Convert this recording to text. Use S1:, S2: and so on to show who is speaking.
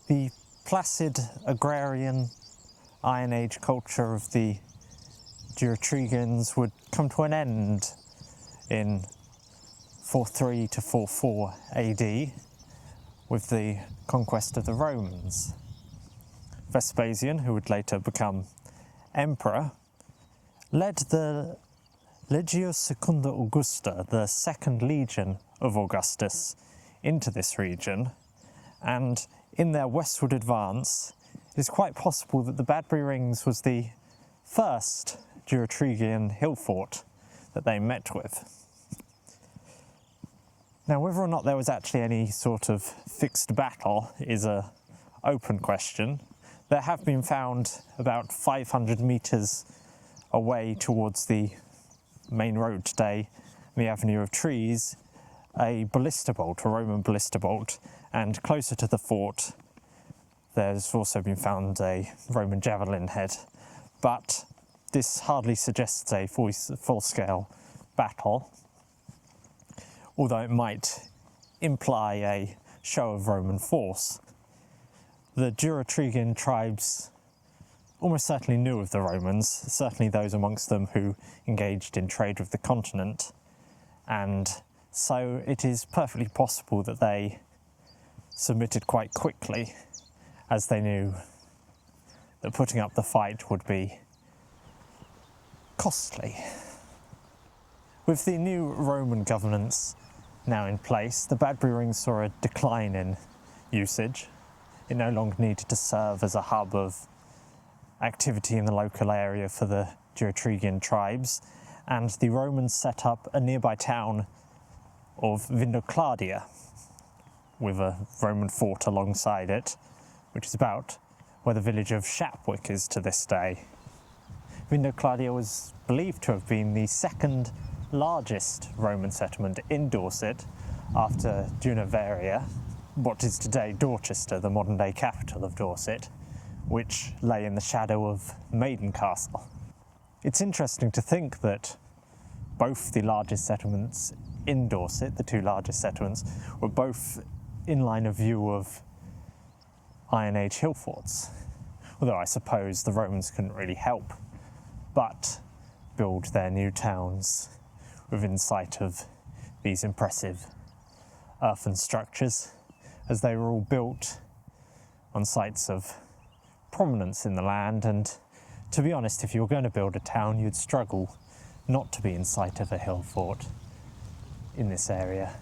S1: The placid agrarian Iron Age culture of the Durotrigians would come to an end in 43 to 44 AD with the conquest of the Romans. Vespasian, who would later become emperor, led the Legio Secunda Augusta, the second legion of Augustus, into this region, and in their westward advance, it is quite possible that the Badbury Rings was the first Durotrigian hill fort that they met with. Now, whether or not there was actually any sort of fixed battle is an open question. There have been found about 500 metres away towards the main road today, the Avenue of Trees, a ballista bolt, a Roman ballista bolt, and closer to the fort there's also been found a Roman javelin head, but this hardly suggests a full-scale battle, although it might imply a show of Roman force. The Durotrigian tribes almost certainly knew of the Romans, certainly those amongst them who engaged in trade with the continent, and so it is perfectly possible that they submitted quite quickly, as they knew that putting up the fight would be costly. With the new Roman governance now in place, the Badbury Rings saw a decline in usage. It no longer needed to serve as a hub of activity in the local area for the Durotrigian tribes, and the Romans set up a nearby town of Vindocladia with a Roman fort alongside it, which is about where the village of Shapwick is to this day. Vindocladia was believed to have been the second largest Roman settlement in Dorset after Dunaveria, what is today Dorchester, the modern-day capital of Dorset, which lay in the shadow of Maiden Castle. It's interesting to think that both the largest settlements in Dorset, the two largest settlements, were both in line of view of Iron Age hill forts, although I suppose the Romans couldn't really help but build their new towns within sight of these impressive earthen structures, as they were all built on sites of prominence in the land, and to be honest, if you were going to build a town, you'd struggle not to be in sight of a hill fort in this area.